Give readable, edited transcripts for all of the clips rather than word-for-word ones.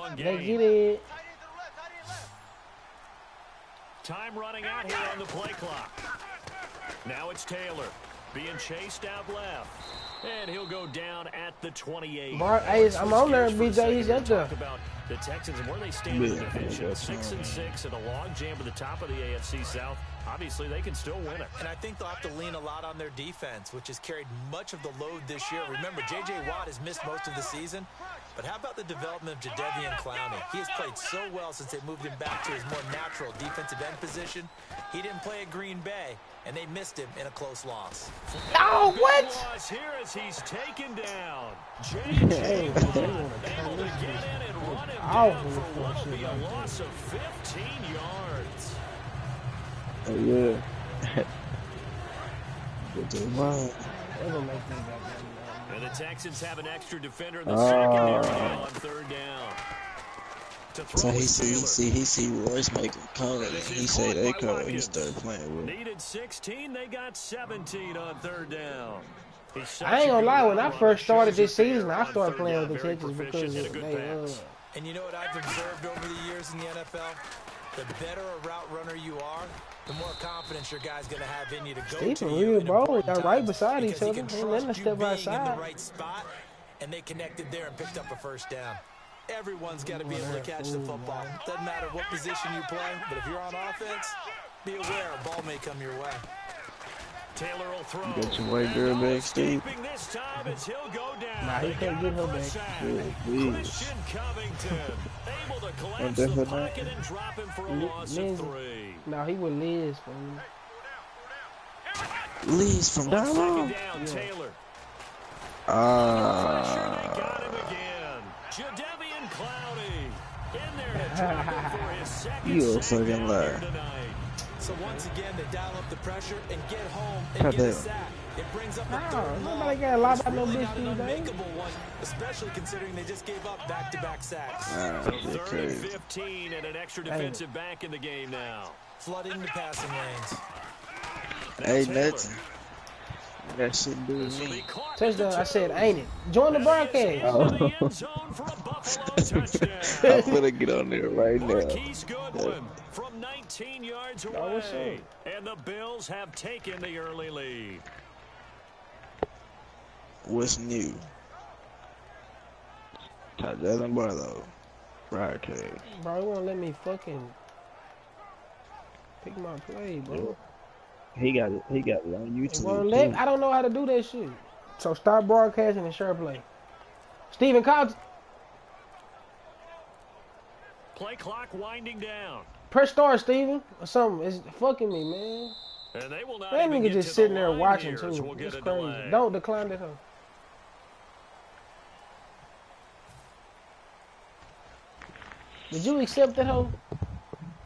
long Let's game. get it. Time running out here on the play clock. Now it's Taylor being chased out left. And he'll go down at the 28. I'm on there, BJ. He's up there. About the Texans and where they stand in the division. 6-6 and a log jam at the top of the AFC South. Obviously, they can still win it. And I think they'll have to lean a lot on their defense, which has carried much of the load this year. Remember, J.J. Watt has missed most of the season. But how about the development of Jadeveon Clowney? He has played so well since they moved him back to his more natural defensive end position. He didn't play at Green Bay, and they missed him in a close loss. Oh, what? Here as he's taken down. J.J. Watt able to get in and run him down for what will be a loss of 15 yards. Oh, yeah. Good to mind. They're going to make me back. And the Texans have an extra defender in the secondary now on third down. So he see Royce making calling. He say they call. He started playing with. Needed 16, they got 17 on third down. I ain't gonna lie, when I first started this season, I started playing with the Texans because they And you know what I've observed over the years in the NFL? The better a route runner you are, the more confidence your guy's going to have in you to go to you. Real ball, got right beside each other. Ain't letting us step outside. In the right spot, and they connected there and picked up a first down. Everyone's got to be able to catch the football. Doesn't matter what position you play, but if you're on offense, be aware a ball may come your way. Taylor will throw. Get your white girl back, Steve. This time as he'll go down. Nah, he can't get her back. Christian Covington able to collapse the pocket and drop him for a loss of 3. Nah, he was Liz for me. Liz from down. Yeah. Taylor. Got him again. Jadeveon Clowney in there to drop him for his second. You a fucking liar. So once again, they dial up the pressure and get home and get a sack. It brings up a third nobody got a lot about no bitch an unmakeable one, especially considering they just gave up back-to-back sacks. So 3rd and 15 and an extra defensive back in the game now. Flooding the passing lanes. Hey, nothing. That shit do me. Touchdown, I said, ain't it? Join the broadcast. I'm gonna get on there right now. From 19 yards away. And the Bills have taken the early lead. What's new? Touchdown Barlow. Broadcast. Bro, he won't let me fucking pick my play, bro. He got it on YouTube. I don't know how to do that shit. So start broadcasting and share play. Steven Cox. Play clock winding down. Press start, Steven, or something. It's fucking me, man. And they will not that nigga just sitting there watching too. We'll it's crazy. Delay. Don't decline that hoe. Did you accept that hoe?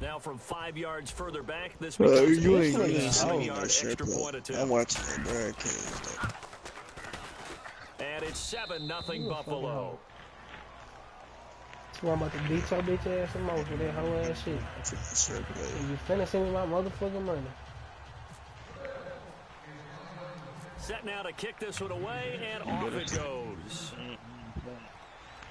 Now from 5 yards further back, this you ain't extra point attempt. I'm watching the broadcast. And it's 7-0 Buffalo. That's why I'm about to beat your bitch ass some more for that whole ass shit. And you finna send me my motherfucking money. Set now to kick this one away, and off it goes.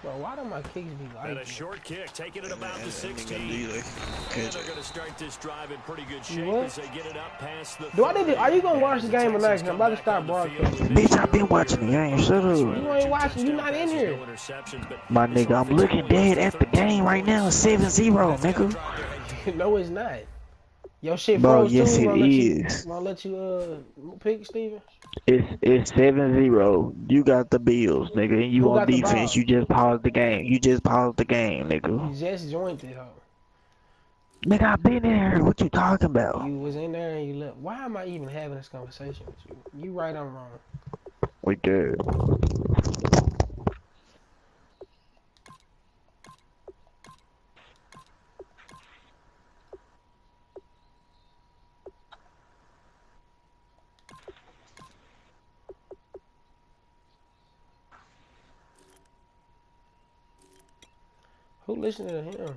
Bro, why do my kicks be like and a short kick, taking it about the 16. And they're going to start this drive in pretty good shape as they get it up past the. Are you going to watch the game or not? I'm about to start broadcasting. Bitch, I've been watching the game. Shut up. You ain't watching. You not in here. My nigga, I'm looking dead at the game right now. 7-0, nigga. No, it's not. Your shit bro, froze yes too. It is. Wanna let you pick, Steven? It's 7-0. You got the Bills, nigga. And you on defense. You just paused the game. Nigga. You just joined it, huh? Nigga, I been there. What you talking about? You was in there and you left. Why am I even having this conversation with you? You right, I'm wrong. We good. Who listening to him?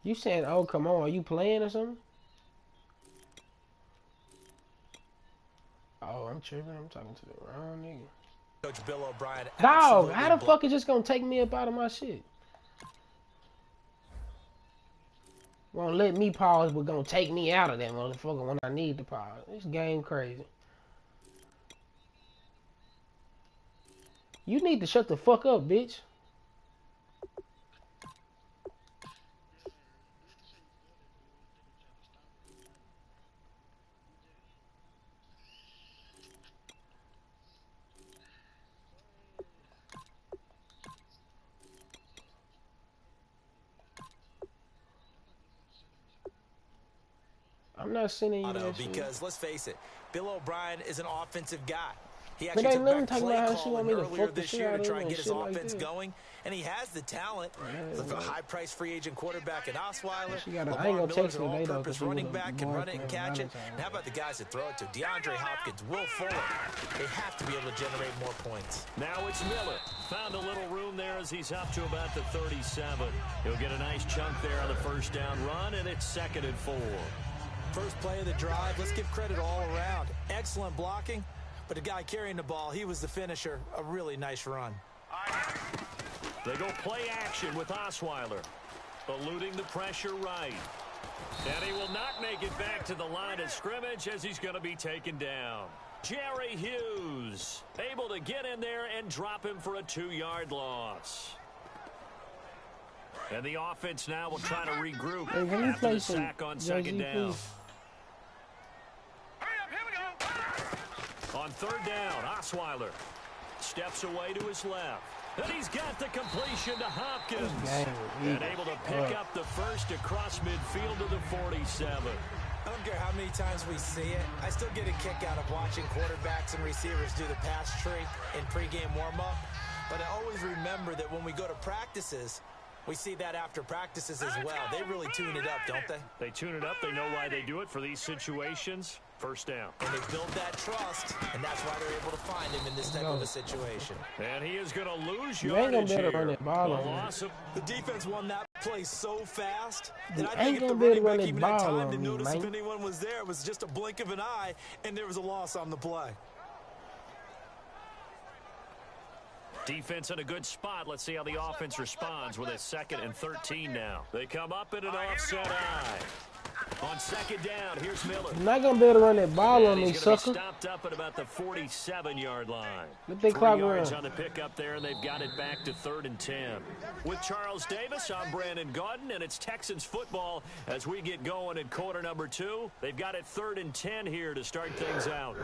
You saying, oh, come on, are you playing or something? Oh, I'm tripping. I'm talking to the wrong nigga. Coach Bill O'Brien. Dog, how the fuck is just gonna take me up out of my shit? Won't let me pause, but gonna take me out of that motherfucker when I need to pause. This game crazy. You need to shut the fuck up, bitch. I'm not sending you that shit. Because let's face it, Bill O'Brien is an offensive guy. He But actually ain't took nothing back talking play about how she calling want me to earlier fuck the this shit year out to of try her and get and his shit like offense that. going, and he has the talent. Look for a high-priced free agent quarterback in Osweiler. I ain't Lamar gonna Miller's text an her later all-purpose because running back, can run it and catch it. And how about the guys that throw it to? DeAndre Hopkins, Will Fuller. They have to be able to generate more points. Now it's Miller. Found a little room there as he's up to about the 37. He'll get a nice chunk there on the first down run, and it's 2nd and 4. First play of the drive, let's give credit all around. Excellent blocking, but the guy carrying the ball, he was the finisher. A really nice run. They go play action with Osweiler. Eluding the pressure right. And he will not make it back to the line of scrimmage as he's going to be taken down. Jerry Hughes able to get in there and drop him for a 2-yard loss. And the offense now will try to regroup after the sack on 2nd down. On 3rd down, Osweiler steps away to his left. And he's got the completion to Hopkins. And able to pick up the first across midfield to the 47. I don't care how many times we see it. I still get a kick out of watching quarterbacks and receivers do the pass tree in pregame warm-up. But I always remember that when we go to practices, we see that after practices as well. They really tune it up, don't they? They tune it up. They know why they do it for these situations. First down. And they build that trust, and that's why they're able to find him in this type of a situation. And he is going to lose you ain't gonna yardage be able to run here. that ball on me. The defense won that play so fast that You I think ain't if the gonna be able running to back run even that had ball time on to me, notice if man. anyone was there, it was just a blink of an eye, and there was a loss on the play. Defense in a good spot. Let's see how the offense responds with a 2nd and 13 now. They come up in an offset eye. On 2nd down, here's Miller. You're not gonna be able to run that ball on me, He's gonna sucker. be stopped up at about the 47-yard line. Let that 3 clock yards run. on the pickup there, and they've got it back to 3rd and 10. With Charles Davis, I'm Brandon Gaudin, and it's Texans football as we get going in quarter number 2. They've got it 3rd and 10 here to start things out.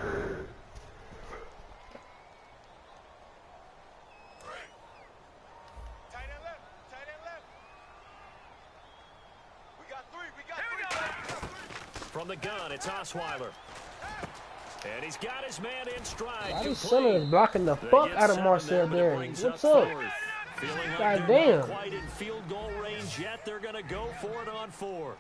From the gun, it's Osweiler. And he's got his man in stride. Why this center is blocking the fuck out of Marcel Darius? What's up? Feeling like God they're damn. not quite in field goal range yet. They're going to go for it on 4th.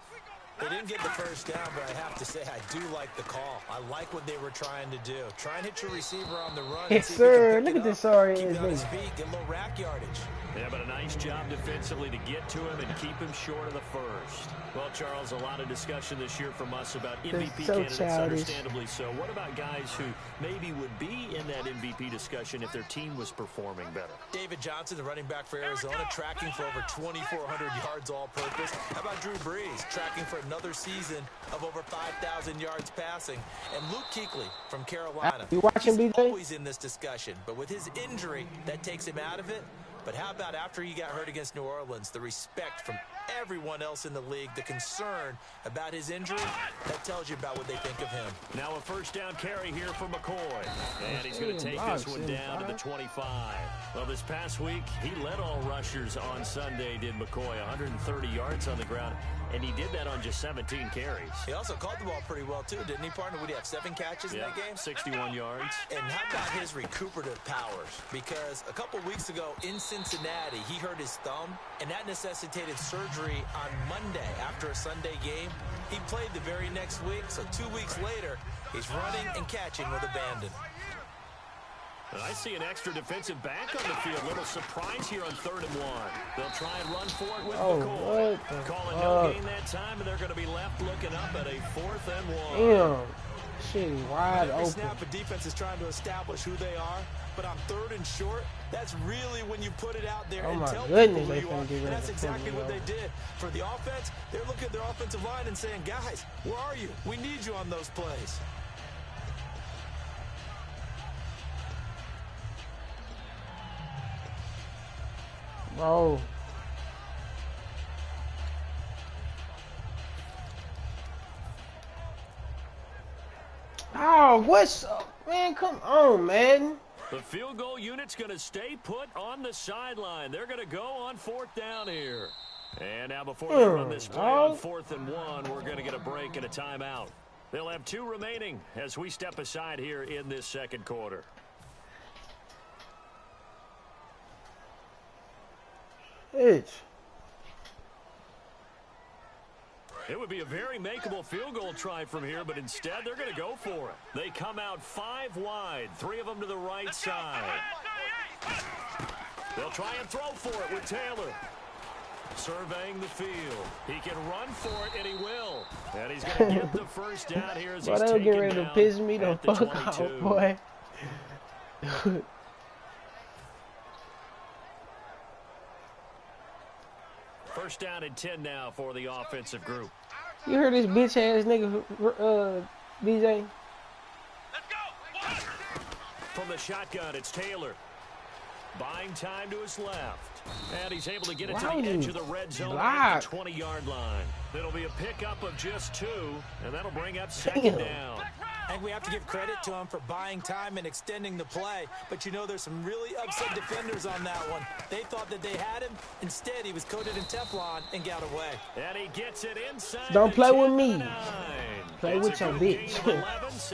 They didn't get the first down, but I have to say I do like the call. I like what they were trying to do. Try and hit your receiver on the run. Yes, sir. Look at this sorry Keep ass it on his nigga. feet, get a little rack yardage. Yeah, but a nice job defensively to get to him and keep him short of the first. Well, Charles, a lot of discussion this year from us about MVP so candidates, childish. understandably so. What about guys who maybe would be in that MVP discussion if their team was performing better? David Johnson, the running back for Arizona, tracking for over 2,400 yards all-purpose. How about Drew Brees, tracking for another season of over 5,000 yards passing? And Luke Kuechly from Carolina. You watching, He's BJ? always in this discussion, but with his injury, that takes him out of it. But how about after he got hurt against New Orleans, the respect from everyone else in the league, the concern about his injury, that tells you about what they think of him. Now a first down carry here for McCoy. And he's going to take this one down to the 25. Well, this past week, he led all rushers on Sunday, did McCoy. 130 yards on the ground, and he did that on just 17 carries. He also caught the ball pretty well, too, didn't he, partner? Would he have 7 catches in that game? 61 yards. And how about his recuperative powers? Because a couple weeks ago in Cincinnati, he hurt his thumb, and that necessitated surgery on Monday after a Sunday game. He played the very next week, so 2 weeks later, he's running and catching with abandon. And I see an extra defensive back on the field. Little surprise here on 3rd and 1. They'll try and run for it with McCoy. Calling no gain that time, and they're going to be left looking up at a 4th and 1. Damn. Shit is wide Every open. snap, a defense is trying to establish who they are, but on 3rd and short, that's really when you put it out there and tell people who you are. And that's exactly what they did. For the offense, they're looking at their offensive line and saying, guys, where are you? We need you on those plays. Bro. Oh, what's up? Man, come on, man. The field goal unit's going to stay put on the sideline. They're going to go on 4th down here. And now before they run this play on 4th and 1, we're going to get a break and a timeout. They'll have 2 remaining as we step aside here in this 2nd quarter. It's. It would be a very makeable field goal try from here, but instead they're going to go for it. They come out 5 wide, 3 of them to the right side. They'll try and throw for it with Taylor. Surveying the field. He can run for it, and he will. And he's going to get the first down here as he's taken getting ready to piss me the fuck off, boy. First down and 10 now for the offensive group. You heard this bitch ass nigga, BJ? Let's go. From the shotgun, it's Taylor. Buying time to his left. And he's able to get it to the edge of the red zone at the 20-yard line. It'll be a pickup of just 2, and that'll bring up 2nd down. And we have to give credit to him for buying time and extending the play. But you know, there's some really upset defenders on that one. They thought that they had him. Instead, he was coated in Teflon and got away. And he gets it inside. Don't play with me. Play with your bitch.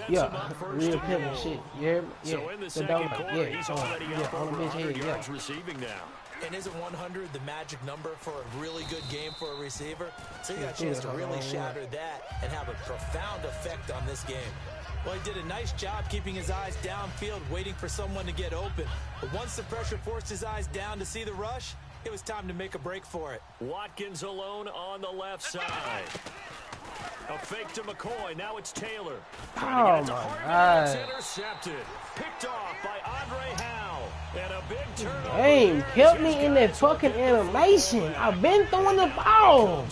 Yeah, real pimp shit. Yeah, so in the 2nd quarter, he's already up over 100 yards receiving now. And isn't 100 the magic number for a really good game for a receiver? So he got a chance to really shatter that and have a profound effect on this game. Well, he did a nice job keeping his eyes downfield, waiting for someone to get open. But once the pressure forced his eyes down to see the rush, it was time to make a break for it. Watkins alone on the left side. A fake to McCoy. Now it's Taylor. Oh, my God. Intercepted. Picked off by Andre Howe. And a big turnover. Dang, kept me in that fucking animation. I've been throwing the ball.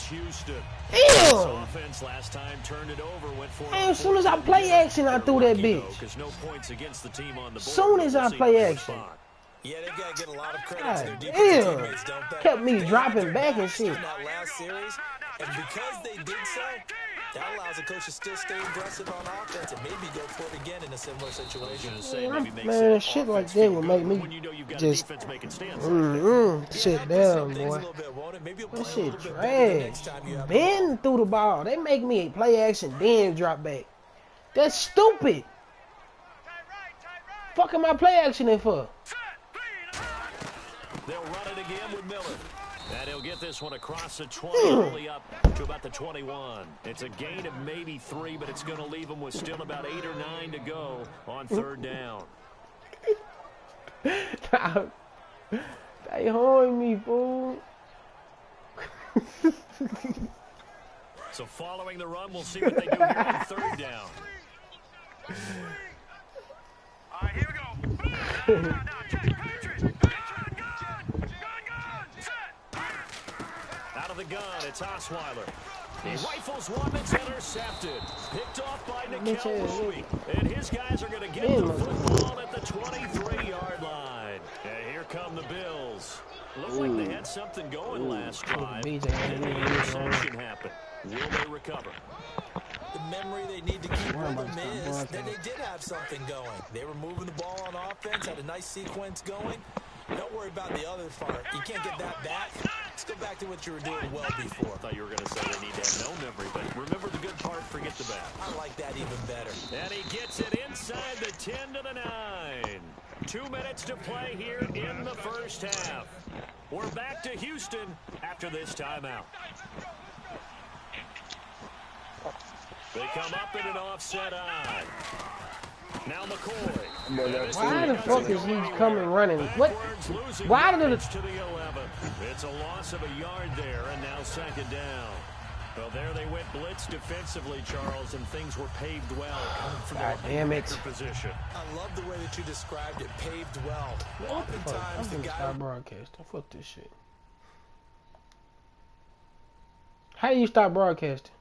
Damn. Offense last time turned it over, went for as soon as I play action, I threw that bitch. No points against the team on the board. Soon as I play action. Yeah, they've got to get a lot of credit to their defensive teammates, don't they? Kept me dropping back and shit. In that last series, and because they did so, that allows the coach to still stay aggressive on offense and maybe go for it again in a similar situation. Man, shit like that would make me just sit down, boy. That shit trash. Bend through the ball. They make me play action, then drop back. That's stupid. Fuck am I play action in for? They'll run it again with Miller. And he'll get this one across the 20, only up to about the 21. It's a gain of maybe 3, but it's going to leave them with still about 8 or 9 to go on 3rd down. They holding me, fool. So following the run, we'll see what they do here on 3rd down. All right, here we go. Out of the gun, it's Osweiler. He rifles one that's intercepted. Picked off by Nikel Louie. And his guys are going to get the football at the 23-yard line. And here come the Bills. Looked like they had something going last drive. And the interception happened. Will they recover? The memory they need to keep with them is that they did have something going. They were moving the ball on offense, had a nice sequence going. Don't worry about the other part. You can't get that back. Let's go back to what you were doing well before. I thought you were going to say they need to have no memory, but remember the good part, forget the bad. I like that even better. And he gets it inside the 10 to the 9. 2 minutes to play here in the first half. We're back to Houston after this timeout. They come up in an offset eye. Now McCoy. Why the fuck is he coming running? What? Why did it? To the 11. It's a loss of a yard there, and now 2nd down. Well, there they went blitz defensively, Charles, and things were paved well coming from God damn it. position. I love the way that you described it, paved well. Oftentimes, the guy... Stop broadcasting. Fuck this shit. How do you stop broadcasting?